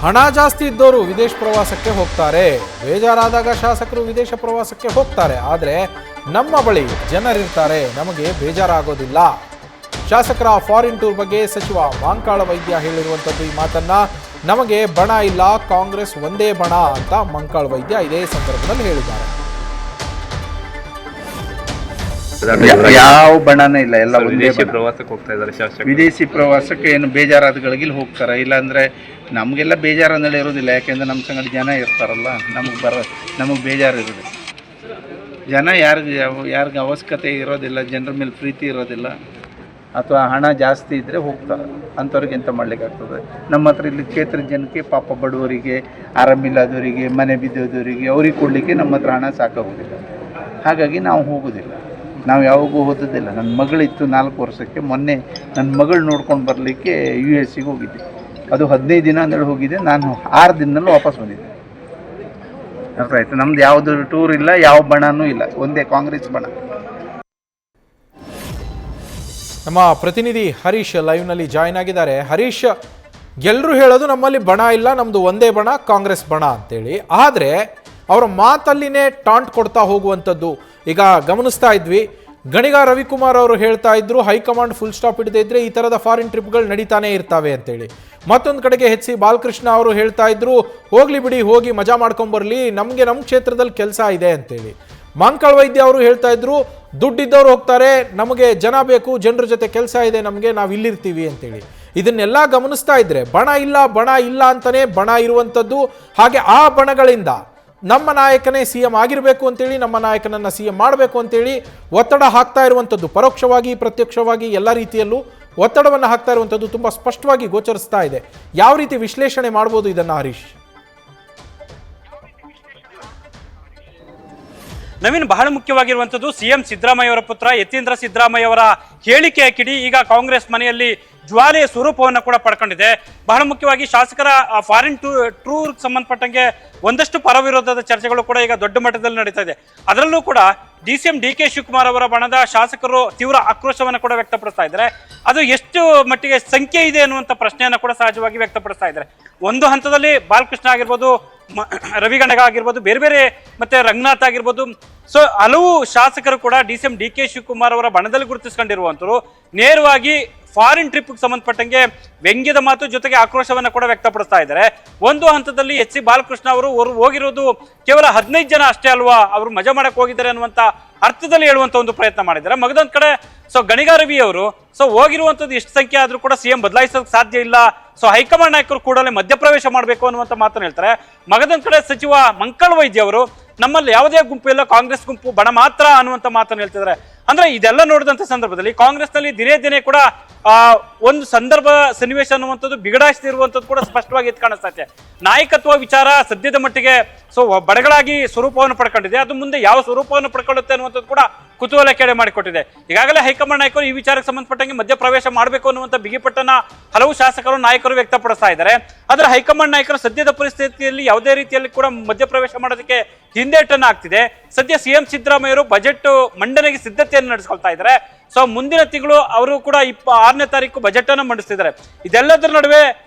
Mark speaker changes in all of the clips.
Speaker 1: ಹಣ ಜಾಸ್ತಿ ಇದ್ದವರು ವಿದೇಶ ಪ್ರವಾಸಕ್ಕೆ ಹೋಗ್ತಾರೆ, ಬೇಜಾರಾದಾಗ ಶಾಸಕರು ವಿದೇಶ ಪ್ರವಾಸಕ್ಕೆ ಹೋಗ್ತಾರೆ. ಆದರೆ ನಮ್ಮ ಬಳಿ ಜನರಿರ್ತಾರೆ, ನಮಗೆ ಬೇಜಾರಾಗೋದಿಲ್ಲ. ಶಾಸಕರ ಫಾರಿನ್ ಟೂರ್ ಬಗ್ಗೆ ಸಚಿವ ಮಂಕಾಳ ವೈದ್ಯ ಹೇಳಿರುವಂಥದ್ದು ಈ ಮಾತನ್ನ. ನಮಗೆ ಬಣ ಇಲ್ಲ, ಕಾಂಗ್ರೆಸ್ ಒಂದೇ ಬಣ ಅಂತ ಮಂಕಾಳ ವೈದ್ಯ ಇದೇ ಸಂದರ್ಭದಲ್ಲಿ ಹೇಳಿದ್ದಾರೆ.
Speaker 2: ಯಾವ ಬಣನೇ ಇಲ್ಲ, ಎಲ್ಲ
Speaker 3: ವಿದೇಶಿ ಪ್ರವಾಸಕ್ಕೆ ಹೋಗ್ತಾ ಇದ್ದಾರೆ ಶಾಸಕರು.
Speaker 2: ವಿದೇಶಿ ಪ್ರವಾಸಕ್ಕೆ ಏನು ಬೇಜಾರಾದಗಳಿಗೆ ಹೋಗ್ತಾರೆ, ಇಲ್ಲಾಂದ್ರೆ ನಮಗೆಲ್ಲ ಬೇಜಾರು ಅನ್ನೋದು ಇರೋದಿಲ್ಲ. ಯಾಕೆಂದ್ರೆ ನಮ್ಮ ಸಂಗಡ ಜನ ಇರ್ತಾರಲ್ಲ, ನಮಗೆ ಬೇಜಾರು ಇರೋದಿಲ್ಲ. ಜನ ಯಾರಿಗೆ ಅವಶ್ಯಕತೆ ಇರೋದಿಲ್ಲ, ಜನರ ಮೇಲೆ ಪ್ರೀತಿ ಇರೋದಿಲ್ಲ, ಅಥವಾ ಹಣ ಜಾಸ್ತಿ ಇದ್ದರೆ ಹೋಗ್ತಾರೆ. ಅಂಥವ್ರಿಗೆ ಎಂತ ಮಾಡ್ಲಿಕ್ಕಾಗ್ತದೆ? ನಮ್ಮ ಹತ್ರ ಇಲ್ಲಿ ಕ್ಷೇತ್ರದ ಜನಕ್ಕೆ, ಪಾಪ ಬಡವರಿಗೆ, ಆರಾಮಿಲ್ಲದವರಿಗೆ, ಮನೆ ಬಿದ್ದೋದವರಿಗೆ, ಅವ್ರಿಗೆ ಕೊಡಲಿಕ್ಕೆ ನಮ್ಮ ಹತ್ರ ಹಣ ಸಾಕಾಗೋದಿಲ್ಲ. ಹಾಗಾಗಿ ನಾವು ಹೋಗೋದಿಲ್ಲ, ನಾವು ಯಾವಾಗೂ ಓದೋದಿಲ್ಲ. ನನ್ನ ಮಗಳಿತ್ತು 4 ವರ್ಷಕ್ಕೆ. ಮೊನ್ನೆ ನನ್ನ ಮಗಳು ನೋಡ್ಕೊಂಡು ಬರಲಿಕ್ಕೆ US ಹೋಗಿದ್ದೆ. ಅದು 15 ದಿನ ಅಂದೇಳಿ ಹೋಗಿದ್ದೆ. ನಾನು 6 ದಿನದಲ್ಲಿ ವಾಪಸ್ ಬಂದಿದ್ದೆ. ಅರ್ಥ ಆಯ್ತು? ನಮ್ದು ಯಾವುದು ಟೂರ್ ಇಲ್ಲ, ಯಾವ ಬಣನೂ ಇಲ್ಲ, ಒಂದೇ ಕಾಂಗ್ರೆಸ್ ಬಣ.
Speaker 1: ನಮ್ಮ ಪ್ರತಿನಿಧಿ ಹರೀಶ್ ಲೈವ್ನಲ್ಲಿ ಜಾಯ್ನ್ ಆಗಿದ್ದಾರೆ. ಹರೀಶ್, ಎಲ್ಲರೂ ಹೇಳೋದು ನಮ್ಮಲ್ಲಿ ಬಣ ಇಲ್ಲ, ನಮ್ಮದು ಒಂದೇ ಬಣ, ಕಾಂಗ್ರೆಸ್ ಬಣ ಅಂತೇಳಿ. ಆದರೆ ಅವರ ಮಾತಲ್ಲಿನೇ ಟಾಂಟ್ ಕೊಡ್ತಾ ಹೋಗುವಂಥದ್ದು ಈಗ ಗಮನಿಸ್ತಾ ಇದ್ವಿ. ಗಣಿಗ ರವಿಕುಮಾರ್ ಅವರು ಹೇಳ್ತಾ ಇದ್ರು, ಹೈಕಮಾಂಡ್ ಫುಲ್ ಸ್ಟಾಪ್ ಇಡದೇ ಇದ್ರೆ ಈ ಥರದ ಫಾರಿನ್ ಟ್ರಿಪ್ಗಳು ನಡೀತಾನೆ ಇರ್ತವೆ ಅಂತೇಳಿ. ಮತ್ತೊಂದು ಕಡೆಗೆ HC ಬಾಲಕೃಷ್ಣ ಅವರು ಹೇಳ್ತಾ ಇದ್ರು, ಹೋಗ್ಲಿ ಬಿಡಿ, ಹೋಗಿ ಮಜಾ ಮಾಡ್ಕೊಂಬರ್ಲಿ, ನಮಗೆ ನಮ್ಮ ಕ್ಷೇತ್ರದಲ್ಲಿ ಕೆಲಸ ಇದೆ ಅಂತೇಳಿ. ಮಂಕಾಳ ವೈದ್ಯ ಅವರು ಹೇಳ್ತಾ ಇದ್ರು, ದುಡ್ಡಿದ್ದವ್ರು ಹೋಗ್ತಾರೆ, ನಮಗೆ ಜನ ಬೇಕು, ಜನರ ಜೊತೆ ಕೆಲಸ ಇದೆ ನಮಗೆ, ನಾವು ಇಲ್ಲಿರ್ತೀವಿ ಅಂತೇಳಿ. ಇದನ್ನೆಲ್ಲ ಗಮನಿಸ್ತಾ ಇದ್ರೆ ಬಣ ಇಲ್ಲ ಅಂತಾನೆ ಬಣ ಇರುವಂಥದ್ದು. ಹಾಗೆ ಆ ಬಣಗಳಿಂದ ನಮ್ಮ ನಾಯಕನೇ CM ಆಗಿರಬೇಕು ಅಂತೇಳಿ, ನಮ್ಮ ನಾಯಕನನ್ನ CM ಮಾಡಬೇಕು ಅಂತೇಳಿ ಒತ್ತಡ ಹಾಕ್ತಾ ಇರುವಂಥದ್ದು, ಪರೋಕ್ಷವಾಗಿ ಪ್ರತ್ಯಕ್ಷವಾಗಿ ಎಲ್ಲ ರೀತಿಯಲ್ಲೂ ಒತ್ತಡವನ್ನು ಹಾಕ್ತಾ ಇರುವಂಥದ್ದು ತುಂಬ ಸ್ಪಷ್ಟವಾಗಿ ಗೋಚರಿಸ್ತಾ ಇದೆ. ಯಾವ ರೀತಿ ವಿಶ್ಲೇಷಣೆ ಮಾಡ್ಬೋದು ಇದನ್ನ ಹರೀಶ್?
Speaker 4: ನವೀನ್, ಬಹಳ ಮುಖ್ಯವಾಗಿರುವಂಥದ್ದು CM ಸಿದ್ದರಾಮಯ್ಯ ಅವರ ಪುತ್ರ ಯತೀಂದ್ರ ಸಿದ್ದರಾಮಯ್ಯ ಅವರ ಹೇಳಿಕೆಯ ಕಿಡಿ ಈಗ ಕಾಂಗ್ರೆಸ್ ಮನೆಯಲ್ಲಿ ಜ್ವಾಲೆಯ ಸ್ವರೂಪವನ್ನು ಕೂಡ ಪಡ್ಕೊಂಡಿದೆ. ಬಹಳ ಮುಖ್ಯವಾಗಿ ಶಾಸಕರ ಫಾರಿನ್ ಟೂರ್ ಸಂಬಂಧಪಟ್ಟಂಗೆ ಒಂದಷ್ಟು ಪರವಿರೋಧದ ಚರ್ಚೆಗಳು ಕೂಡ ಈಗ ದೊಡ್ಡ ಮಟ್ಟದಲ್ಲಿ ನಡೀತಾ ಇದೆ. ಅದರಲ್ಲೂ ಕೂಡ DCM DK ಶಿವಕುಮಾರ್ ಅವರ ಬಣದ ಶಾಸಕರು ತೀವ್ರ ಆಕ್ರೋಶವನ್ನು ಕೂಡ ವ್ಯಕ್ತಪಡಿಸ್ತಾ ಇದ್ದಾರೆ. ಅದು ಎಷ್ಟು ಮಟ್ಟಿಗೆ ಸಂಖ್ಯೆ ಇದೆ ಅನ್ನುವಂಥ ಪ್ರಶ್ನೆಯನ್ನು ಕೂಡ ಸಹಜವಾಗಿ ವ್ಯಕ್ತಪಡಿಸ್ತಾ ಇದ್ದಾರೆ. ಒಂದು ಹಂತದಲ್ಲಿ ಬಾಲಕೃಷ್ಣ ಆಗಿರ್ಬೋದು, ರವಿಗಣಗ ಆಗಿರ್ಬೋದು, ಬೇರೆ ಬೇರೆ ಮತ್ತೆ ರಂಗನಾಥ್ ಆಗಿರ್ಬೋದು, ಸೊ ಹಲವು ಶಾಸಕರು ಕೂಡ DCM DK ಶಿವಕುಮಾರ್ ಅವರ ಬಣದಲ್ಲಿ ಗುರುತಿಸ್ಕೊಂಡಿರುವಂತರು ನೇರವಾಗಿ ಫಾರಿನ್ ಟ್ರಿಪ್ ಸಂಬಂಧಪಟ್ಟಂಗೆ ವ್ಯಂಗ್ಯದ ಮಾತು ಜೊತೆಗೆ ಆಕ್ರೋಶವನ್ನು ಕೂಡ ವ್ಯಕ್ತಪಡಿಸ್ತಾ ಇದ್ದಾರೆ. ಒಂದು ಹಂತದಲ್ಲಿ HC ಬಾಲಕೃಷ್ಣ ಅವರು ಹೋಗಿರೋದು ಕೇವಲ 15 ಜನ ಅಷ್ಟೇ ಅಲ್ವಾ, ಅವರು ಮಜಾ ಮಾಡಕ್ ಹೋಗಿದ್ದಾರೆ ಅನ್ನುವಂತ ಅರ್ಥದಲ್ಲಿ ಹೇಳುವಂತ ಒಂದು ಪ್ರಯತ್ನ ಮಾಡಿದ್ದಾರೆ. ಮಗದೊಂದ್ ಕಡೆ ಸೊ ಗಣಿಗ ರವಿ ಅವರು ಸೊ ಹೋಗಿರುವಂತದ್ದು ಎಷ್ಟು ಸಂಖ್ಯೆ ಆದ್ರೂ ಕೂಡ CM ಬದಲಾಯಿಸೋಕೆ ಸಾಧ್ಯ ಇಲ್ಲ, ಸೊ ಹೈಕಮಾಂಡ್ ನಾಯಕರು ಕೂಡಲೇ ಮಧ್ಯಪ್ರವೇಶ ಮಾಡಬೇಕು ಅನ್ನುವಂತ ಮಾತನ್ನು ಹೇಳ್ತಾರೆ. ಮಗದೊಂದ್ ಕಡೆ ಸಚಿವ ಮಂಕಾಳ ವೈದ್ಯ ಅವರು ನಮ್ಮಲ್ಲಿ ಯಾವುದೇ ಗುಂಪು ಇಲ್ಲ, ಕಾಂಗ್ರೆಸ್ ಗುಂಪು ಬಣ ಮಾತ್ರ ಅನ್ನುವಂತ ಮಾತನ್ನು ಹೇಳ್ತಿದ್ದಾರೆ. ಅಂದ್ರೆ ಇದೆಲ್ಲ ನೋಡಿದಂತ ಸಂದರ್ಭದಲ್ಲಿ ಕಾಂಗ್ರೆಸ್ನಲ್ಲಿ ದಿನೇ ದಿನೇ ಕೂಡ ಒಂದು ಸಂದರ್ಭ ಸನ್ನಿವೇಶ ಅನ್ನುವಂಥದ್ದು ಬಿಗಡಾಯಿಸ್ತಿರುವಂಥದ್ದು ಕೂಡ ಸ್ಪಷ್ಟವಾಗಿ ಎದ್ದು ಕಾಣಿಸ್ತಾ ಇದೆ. ನಾಯಕತ್ವ ವಿಚಾರ ಸದ್ಯದ ಮಟ್ಟಿಗೆ ಸೊ ಬಡಗಳಾಗಿ ಸ್ವರೂಪವನ್ನು ಪಡ್ಕೊಂಡಿದೆ. ಅದು ಮುಂದೆ ಯಾವ ಸ್ವರೂಪವನ್ನು ಪಡ್ಕೊಳ್ಳುತ್ತೆ ಅನ್ನುವಂಥದ್ದು ಕೂಡ ಕುತೂಹಲ ಕೆಡೆ ಮಾಡಿಕೊಟ್ಟಿದೆ. ಈಗಾಗಲೇ ಹೈಕಮಾಂಡ್ ನಾಯಕರು ಈ ವಿಚಾರಕ್ಕೆ ಸಂಬಂಧಪಟ್ಟಂಗೆ ಮಧ್ಯಪ್ರವೇಶ ಮಾಡಬೇಕು ಅನ್ನುವಂಥ ಬಿಗಿಪಟ್ಟನ್ನ ಹಲವು ಶಾಸಕರು ನಾಯಕರು ವ್ಯಕ್ತಪಡಿಸ್ತಾ ಇದ್ದಾರೆ. ಆದರೆ ಹೈಕಮಾಂಡ್ ನಾಯಕರು ಸದ್ಯದ ಪರಿಸ್ಥಿತಿಯಲ್ಲಿ ಯಾವುದೇ ರೀತಿಯಲ್ಲಿ ಕೂಡ ಮಧ್ಯಪ್ರವೇಶ ಮಾಡೋದಕ್ಕೆ ಹಿಂದೇಟನ್ನು ಆಗ್ತಿದೆ. ಸದ್ಯ CM ಸಿದ್ದರಾಮಯ್ಯ ಅವರು ಬಜೆಟ್ ಮಂಡನೆಗೆ ಸಿದ್ಧತೆಯನ್ನು ನಡೆಸ್ಕೊಳ್ತಾ ಇದ್ದಾರೆ. ಸೊ ಮುಂದಿನ ತಿಂಗಳು ಅವರು ಕೂಡ 6ನೇ ತಾರೀಕು ಬಜೆಟ್ ಅನ್ನು ಮಂಡಿಸ್ತಿದ್ದಾರೆ. ಇದೆಲ್ಲದರ ನಡುವೆ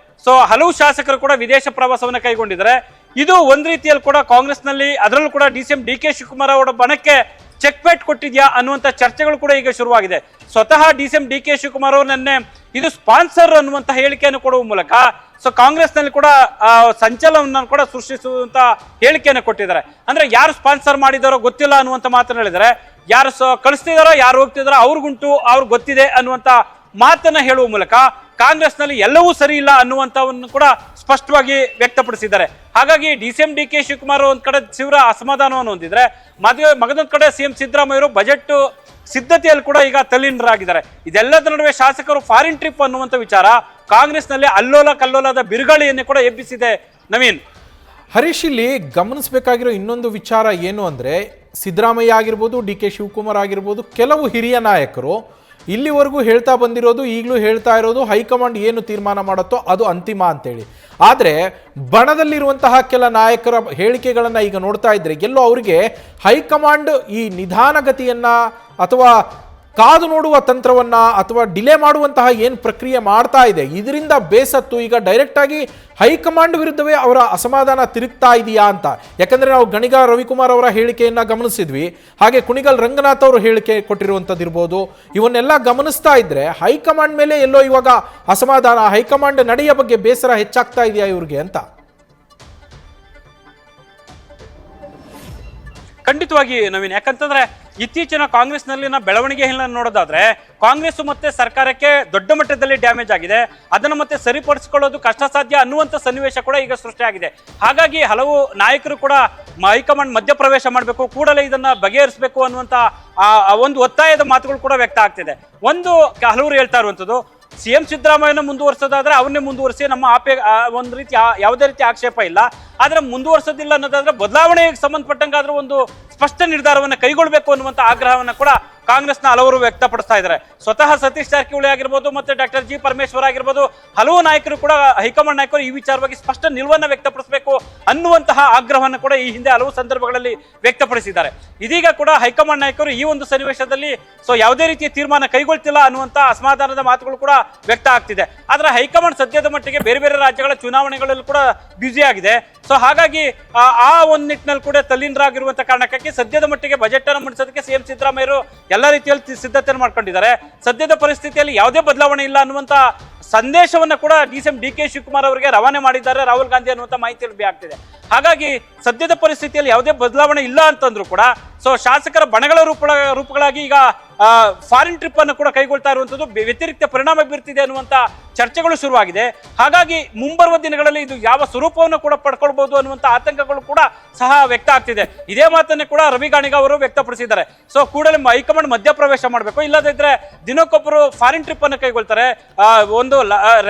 Speaker 4: ಸೊ ಹಲವು ಶಾಸಕರು ಕೂಡ ವಿದೇಶ ಪ್ರವಾಸವನ್ನು ಕೈಗೊಂಡಿದ್ದಾರೆ. ಇದು ಒಂದ್ ರೀತಿಯಲ್ಲಿ ಕೂಡ ಕಾಂಗ್ರೆಸ್ನಲ್ಲಿ, ಅದರಲ್ಲೂ ಕೂಡ DCM DK ಶಿವಕುಮಾರ್ ಅವರ ಬಣಕ್ಕೆ ಚೆಕ್ ಪೇಟ್ ಕೊಟ್ಟಿದ್ಯಾ ಅನ್ನುವಂಥ ಚರ್ಚೆಗಳು ಕೂಡ ಈಗ ಶುರುವಾಗಿದೆ. ಸ್ವತಃ DCM DK ಶಿವಕುಮಾರ್ ಅವರು ನಿನ್ನೆ ಇದು ಸ್ಪಾನ್ಸರ್ ಅನ್ನುವಂಥ ಹೇಳಿಕೆಯನ್ನು ಕೊಡುವ ಮೂಲಕ ಸೊ ಕಾಂಗ್ರೆಸ್ನಲ್ಲಿ ಕೂಡ ಸಂಚಲನವನ್ನು ಕೂಡ ಸೃಷ್ಟಿಸುವಂತ ಹೇಳಿಕೆಯನ್ನು ಕೊಟ್ಟಿದ್ದಾರೆ. ಅಂದ್ರೆ ಯಾರು ಸ್ಪಾನ್ಸರ್ ಮಾಡಿದಾರೋ ಗೊತ್ತಿಲ್ಲ ಅನ್ನುವಂಥ ಮಾತನ್ನು ಹೇಳಿದ್ದಾರೆ. ಯಾರು ಕಳಿಸ್ತಿದಾರೋ, ಯಾರು ಹೋಗ್ತಿದಾರೋ ಅವ್ರಿಗುಂಟು, ಅವ್ರಿಗೆ ಗೊತ್ತಿದೆ ಅನ್ನುವಂಥ ಮಾತನ್ನ ಹೇಳುವ ಮೂಲಕ ಕಾಂಗ್ರೆಸ್ನಲ್ಲಿ ಎಲ್ಲವೂ ಸರಿ ಇಲ್ಲ ಅನ್ನುವಂಥವನ್ನು ಕೂಡ ಸ್ಪಷ್ಟವಾಗಿ ವ್ಯಕ್ತಪಡಿಸಿದ್ದಾರೆ. ಹಾಗಾಗಿ DCM DK ಶಿವಕುಮಾರ್ ಒಂದ್ ಕಡೆ ತೀವ್ರ ಅಸಮಾಧಾನವನ್ನು ಹೊಂದಿದ್ರೆ, ಮಗದೊಂದ್ ಕಡೆ CM ಸಿದ್ದರಾಮಯ್ಯರು ಬಜೆಟ್ ಸಿದ್ಧತೆಯಲ್ಲಿ ಕೂಡ ಈಗ ತಲ್ಲೀನರಾಗಿದ್ದಾರೆ. ಇದೆಲ್ಲದರ ನಡುವೆ ಶಾಸಕರು ಫಾರಿನ್ ಟ್ರಿಪ್ ಅನ್ನುವಂಥ ವಿಚಾರ ಕಾಂಗ್ರೆಸ್ನಲ್ಲಿ ಅಲ್ಲೋಲ ಕಲ್ಲೋಲದ ಬಿರುಗಾಳಿಯನ್ನು ಕೂಡ ಎಬ್ಬಿಸಿದೆ. ನವೀನ್,
Speaker 1: ಹರೀಶ್, ಇಲ್ಲಿ ಗಮನಿಸಬೇಕಾಗಿರೋ ಇನ್ನೊಂದು ವಿಚಾರ ಏನು ಅಂದರೆ, ಸಿದ್ದರಾಮಯ್ಯ ಆಗಿರ್ಬೋದು, DK ಶಿವಕುಮಾರ್ ಆಗಿರ್ಬೋದು, ಕೆಲವು ಹಿರಿಯ ನಾಯಕರು ಇಲ್ಲಿವರೆಗೂ ಹೇಳ್ತಾ ಬಂದಿರೋದು, ಈಗಲೂ ಹೇಳ್ತಾ ಇರೋದು, ಹೈಕಮಾಂಡ್ ಏನು ತೀರ್ಮಾನ ಮಾಡುತ್ತೋ ಅದು ಅಂತಿಮ ಅಂತೇಳಿ. ಆದರೆ ಬಣದಲ್ಲಿರುವಂತಹ ಕೆಲ ನಾಯಕರ ಹೇಳಿಕೆಗಳನ್ನು ಈಗ ನೋಡ್ತಾ ಇದ್ರೆ ಎಲ್ಲೋ ಅವರಿಗೆ ಹೈಕಮಾಂಡ್ ಈ ನಿಧಾನಗತಿಯನ್ನು ಅಥವಾ ಕಾದು ನೋಡುವ ತಂತ್ರವನ್ನ ಅಥವಾ ಡಿಲೇ ಮಾಡುವಂತಹ ಏನು ಪ್ರಕ್ರಿಯೆ ಮಾಡ್ತಾ ಇದೆ, ಇದರಿಂದ ಬೇಸತ್ತು ಈಗ ಡೈರೆಕ್ಟ್ ಆಗಿ ಹೈಕಮಾಂಡ್ ವಿರುದ್ಧವೇ ಅವರ ಅಸಮಾಧಾನ ತಿರುಗ್ತಾ ಇದೆಯಾ ಅಂತ. ಯಾಕಂದ್ರೆ ನಾವು ಗಣಿಗ ರವಿಕುಮಾರ್ ಅವರ ಹೇಳಿಕೆಯನ್ನ ಗಮನಿಸಿದ್ವಿ, ಹಾಗೆ ಕುಣಿಗಲ್ ರಂಗನಾಥ್ ಅವರು ಹೇಳಿಕೆ ಕೊಟ್ಟಿರುವಂಥದ್ದು ಇರ್ಬೋದು. ಇವನ್ನೆಲ್ಲ ಗಮನಿಸ್ತಾ ಇದ್ರೆ ಹೈಕಮಾಂಡ್ ಮೇಲೆ ಎಲ್ಲೋ ಇವಾಗ ಅಸಮಾಧಾನ, ಹೈಕಮಾಂಡ್ ನಡೆಯ ಬಗ್ಗೆ ಬೇಸರ ಹೆಚ್ಚಾಗ್ತಾ ಇದೆಯಾ ಇವ್ರಿಗೆ ಅಂತ.
Speaker 4: ಖಂಡಿತವಾಗಿ ನವೀನ್, ಯಾಕಂತಂದ್ರೆ ಇತ್ತೀಚಿನ ಕಾಂಗ್ರೆಸ್ನಲ್ಲಿನ ಬೆಳವಣಿಗೆಗಳನ್ನ ನೋಡೋದಾದ್ರೆ ಕಾಂಗ್ರೆಸ್ ಮತ್ತೆ ಸರ್ಕಾರಕ್ಕೆ ದೊಡ್ಡ ಮಟ್ಟದಲ್ಲಿ ಡ್ಯಾಮೇಜ್ ಆಗಿದೆ. ಅದನ್ನು ಮತ್ತೆ ಸರಿಪಡಿಸಿಕೊಳ್ಳೋದು ಕಷ್ಟ ಸಾಧ್ಯ ಅನ್ನುವಂಥ ಸನ್ನಿವೇಶ ಕೂಡ ಈಗ ಸೃಷ್ಟಿಯಾಗಿದೆ. ಹಾಗಾಗಿ ಹಲವು ನಾಯಕರು ಕೂಡ ಹೈಕಮಾಂಡ್ ಮಧ್ಯಪ್ರವೇಶ ಮಾಡಬೇಕು, ಕೂಡಲೇ ಇದನ್ನ ಬಗೆಹರಿಸಬೇಕು ಅನ್ನುವಂಥ ಒಂದು ಒತ್ತಾಯದ ಮಾತುಗಳು ಕೂಡ ವ್ಯಕ್ತ ಆಗ್ತಿದೆ. ಹಲವರು ಹೇಳ್ತಾ ಇರುವಂಥದ್ದು, ಸಿಎಂ ಸಿದ್ದರಾಮಯ್ಯನ ಮುಂದುವರಿಸೋದಾದ್ರೆ ಅವನ್ನೇ ಮುಂದುವರಿಸಿ, ನಮ್ಮ ಒಂದು ರೀತಿ ಯಾವುದೇ ರೀತಿ ಆಕ್ಷೇಪ ಇಲ್ಲ. ಆದ್ರೆ ಮುಂದುವರಿಸೋದಿಲ್ಲ ಅನ್ನೋದಾದ್ರೆ ಬದಲಾವಣೆಗೆ ಸಂಬಂಧಪಟ್ಟಂಗಾದ್ರೂ ಒಂದು ಸ್ಪಷ್ಟ ನಿರ್ಧಾರವನ್ನು ಕೈಗೊಳ್ಳಬೇಕು ಅನ್ನುವಂಥ ಆಗ್ರಹವನ್ನು ಕೂಡ ಕಾಂಗ್ರೆಸ್ನ ಹಲವರು ವ್ಯಕ್ತಪಡಿಸ್ತಾ ಇದ್ದಾರೆ. ಸ್ವತಃ ಸತೀಶ್ ಜಾರಕಿಹೊಳಿ ಆಗಿರ್ಬೋದು, ಮತ್ತೆ ಡಾಕ್ಟರ್ ಜಿ ಪರಮೇಶ್ವರ್ ಆಗಿರ್ಬೋದು, ಹಲವು ನಾಯಕರು ಕೂಡ ಹೈಕಮಾಂಡ್ ನಾಯಕರು ಈ ವಿಚಾರವಾಗಿ ಸ್ಪಷ್ಟ ನಿಲುವನ್ನು ವ್ಯಕ್ತಪಡಿಸಬೇಕು ಅನ್ನುವಂತಹ ಆಗ್ರಹವನ್ನು ಕೂಡ ಈ ಹಿಂದೆ ಹಲವು ಸಂದರ್ಭಗಳಲ್ಲಿ ವ್ಯಕ್ತಪಡಿಸಿದ್ದಾರೆ. ಇದೀಗ ಕೂಡ ಹೈಕಮಾಂಡ್ ನಾಯಕರು ಈ ಒಂದು ಸನ್ನಿವೇಶದಲ್ಲಿ ಯಾವುದೇ ರೀತಿಯ ತೀರ್ಮಾನ ಕೈಗೊಳ್ತಿಲ್ಲ ಅನ್ನುವಂಥ ಅಸಮಾಧಾನದ ಮಾತುಗಳು ಕೂಡ ವ್ಯಕ್ತ ಆಗ್ತಿದೆ. ಆದ್ರೆ ಹೈಕಮಾಂಡ್ ಸದ್ಯದ ಮಟ್ಟಿಗೆ ಬೇರೆ ಬೇರೆ ರಾಜ್ಯಗಳ ಚುನಾವಣೆಗಳಲ್ಲಿ ಕೂಡ ಬ್ಯುಸಿ ಆಗಿದೆ. ಹಾಗಾಗಿ ಆ ಒಂದು ನಿಟ್ಟಿನಲ್ಲಿ ಕೂಡ ತಲ್ಲೀನರಾಗಿರುವಂತ ಕಾರಣಕ್ಕಾಗಿ ಸದ್ಯದ ಮಟ್ಟಿಗೆ ಬಜೆಟ್ ಅನ್ನು ಮಂಡಿಸೋದಕ್ಕೆ ಸಿಎಂ ಸಿದ್ದರಾಮಯ್ಯರು ಎಲ್ಲ ರೀತಿಯಲ್ಲಿ ಸಿದ್ಧತೆಯನ್ನು ಮಾಡ್ಕೊಂಡಿದ್ದಾರೆ. ಸದ್ಯದ ಪರಿಸ್ಥಿತಿಯಲ್ಲಿ ಯಾವುದೇ ಬದಲಾವಣೆ ಇಲ್ಲ ಅನ್ನುವಂತ ಸಂದೇಶವನ್ನ ಕೂಡ ಡಿಸಿಎಂ ಡಿ.ಕೆ. ಶಿವಕುಮಾರ್ ಅವರಿಗೆ ರವಾನೆ ಮಾಡಿದ್ದಾರೆ ರಾಹುಲ್ ಗಾಂಧಿ ಅನ್ನುವಂಥ ಮಾಹಿತಿ ಲಭ್ಯ ಆಗ್ತಿದೆ. ಹಾಗಾಗಿ ಸದ್ಯದ ಪರಿಸ್ಥಿತಿಯಲ್ಲಿ ಯಾವುದೇ ಬದಲಾವಣೆ ಇಲ್ಲ ಅಂತಂದ್ರೂ ಕೂಡ ಶಾಸಕರ ಬಣಗಳ ರೂಪಗಳಾಗಿ ಈಗ ಫಾರಿನ್ ಟ್ರಿಪ್ ಅನ್ನು ಕೂಡ ಕೈಗೊಳ್ತಾ ಇರುವಂತದ್ದು ವ್ಯತಿರಿಕ್ತ ಪರಿಣಾಮ ಬೀರ್ತಿದೆ ಅನ್ನುವಂತ ಚರ್ಚೆಗಳು ಶುರುವಾಗಿದೆ. ಹಾಗಾಗಿ ಮುಂಬರುವ ದಿನಗಳಲ್ಲಿ ಇದು ಯಾವ ಸ್ವರೂಪವನ್ನು ಕೂಡ ಪಡ್ಕೊಳ್ಬಹುದು ಅನ್ನುವಂತ ಆತಂಕಗಳು ಕೂಡ ಸಹ ವ್ಯಕ್ತ ಆಗ್ತಿದೆ. ಇದೇ ಮಾತನ್ನೇ ಕೂಡ ರವಿ ಗಾಣಿಗ ಅವರು ವ್ಯಕ್ತಪಡಿಸಿದ್ದಾರೆ. ಕೂಡಲೇ ಹೈಕಮಾಂಡ್ ಮಧ್ಯಪ್ರವೇಶ ಮಾಡಬೇಕು, ಇಲ್ಲದಿದ್ರೆ ದಿನಕ್ಕೊಬ್ಬರು ಫಾರಿನ್ ಟ್ರಿಪ್ ಅನ್ನು ಕೈಗೊಳ್ತಾರೆ, ಒಂದು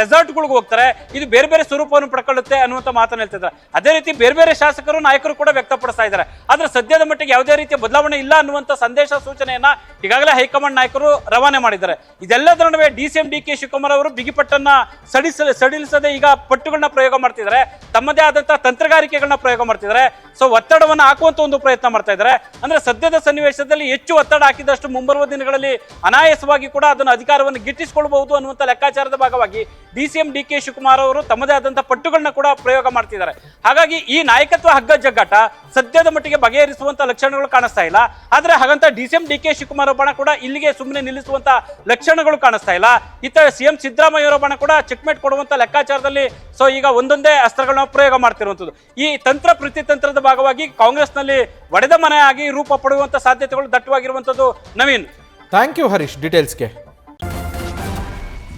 Speaker 4: ರೆಸಾರ್ಟ್ಗಳಿಗೆ ಹೋಗ್ತಾರೆ, ಇದು ಬೇರೆ ಬೇರೆ ಸ್ವರೂಪವನ್ನು ಪಡ್ಕೊಳ್ಳುತ್ತೆ ಅನ್ನುವಂತ ಮಾತನ್ನು ಹೇಳ್ತಿದ್ದಾರೆ. ಅದೇ ರೀತಿ ಬೇರೆ ಬೇರೆ ಶಾಸಕರು ನಾಯಕರು ಕೂಡ ವ್ಯಕ್ತಪಡಿಸ್ತಾ ಇದ್ದಾರೆ. ಆದ್ರೆ ಸದ್ಯದ ಮಟ್ಟಿಗೆ ಯಾವುದೇ ರೀತಿಯ ಬದಲಾವಣೆ ಇಲ್ಲ ಅನ್ನುವಂತ ಸಂದೇಶ ಸೂಚನೆಯನ್ನ ಈಗಾಗಲೇ ಹೈಕಮಾಂಡ್ ನಾಯಕರು ರವಾನೆ ಮಾಡಿದ್ದಾರೆ. ಇದೆಲ್ಲದರ ನಡುವೆ ಡಿಸಿಎಂ ಡಿ.ಕೆ. ಶಿವಕುಮಾರ್ ಅವರು ಬಿಗಿಪಟ್ಟನ್ನ ಸಡಿಲಿಸದೆ ಈಗ ಪಟ್ಟುಗಳನ್ನ ಪ್ರಯೋಗ ಮಾಡ್ತಿದ್ದಾರೆ, ತಮ್ಮದೇ ಆದಂತಹ ತಂತ್ರಗಾರಿಕೆಗಳನ್ನ ಪ್ರಯೋಗ ಮಾಡ್ತಿದ್ದಾರೆ. ಒತ್ತಡವನ್ನು ಹಾಕುವಂತ ಒಂದು ಪ್ರಯತ್ನ ಮಾಡ್ತಾ ಇದ್ದಾರೆ. ಅಂದ್ರೆ ಸದ್ಯದ ಸನ್ನಿವೇಶದಲ್ಲಿ ಹೆಚ್ಚು ಒತ್ತಡ ಹಾಕಿದಷ್ಟು ಮುಂಬರುವ ದಿನಗಳಲ್ಲಿ ಅನಾಯಾಸವಾಗಿ ಕೂಡ ಅದನ್ನು ಅಧಿಕಾರವನ್ನು ಗಿಟ್ಟಿಸಿಕೊಳ್ಳಬಹುದು ಅನ್ನುವಂಥ ಲೆಕ್ಕಾಚಾರದ ಭಾಗವಾಗಿ ಡಿಸಿಎಂ ಡಿ.ಕೆ. ಶಿವಕುಮಾರ್ ಅವರು ತಮ್ಮದೇ ಆದಂತಹ ಪಟ್ಟುಗಳನ್ನ ಕೂಡ ಪ್ರಯೋಗ ಮಾಡ್ತಿದ್ದಾರೆ. ಹಾಗಾಗಿ ಈ ನಾಯಕತ್ವ ಹಗ್ಗ ಜಗ್ಗಾಟ ಸದ್ಯದ ಮಟ್ಟಿಗೆ ಬಗೆಹರಿಸುವಂತ ಲಕ್ಷಣಗಳು ಕಾಣಿಸ್ತಾ ಇಲ್ಲ. ಆದ್ರೆ ಹಾಗಂತ ಡಿಸಿಎಂ ಡಿ.ಕೆ. ಶಿವಕುಮಾರ್ ಬಣ ಕೂಡ ಇಲ್ಲಿಗೆ ಸುಮ್ಮನೆ ನಿಲ್ಲಿಸುವಂತ ಲಕ್ಷಣಗಳು ಕಾಣಿಸ್ತಾ ಇಲ್ಲ. ಇತ್ತ ಸಿಎಂ ಸಿದ್ದರಾಮಯ್ಯ ಅವರ ಬಣ ಕೂಡ ಚೆಕ್ಮೇಟ್ ಕೊಡುವಂತ ಲೆಕ್ಕಾಚಾರದಲ್ಲಿ ಈಗ ಒಂದೊಂದೇ ಅಸ್ತ್ರಗಳನ್ನ ಪ್ರಯೋಗ ಮಾಡ್ತಿರುವಂತದ್ದು. ಈ ತಂತ್ರ ಪ್ರತಿತಂತ್ರದ ಭಾಗವಾಗಿ ಕಾಂಗ್ರೆಸ್ನಲ್ಲಿ ಒಡೆದ ಮನೆಯಾಗಿ ರೂಪ ಪಡುವಂತ ಸಾಧ್ಯತೆಗಳು ದಟ್ಟವಾಗಿರುವಂತದ್ದು. ನವೀನ್,
Speaker 1: ಥ್ಯಾಂಕ್ ಯು ಹರೀಶ್ ಡೀಟೇಲ್ಸ್ಗೆ.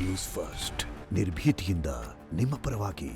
Speaker 5: ನ್ಯೂಸ್ ಫಸ್ಟ್ ನಿರ್ಭೀತಿಯಿಂದ ನಿಮ್ಮ ಪರವಾಗಿ.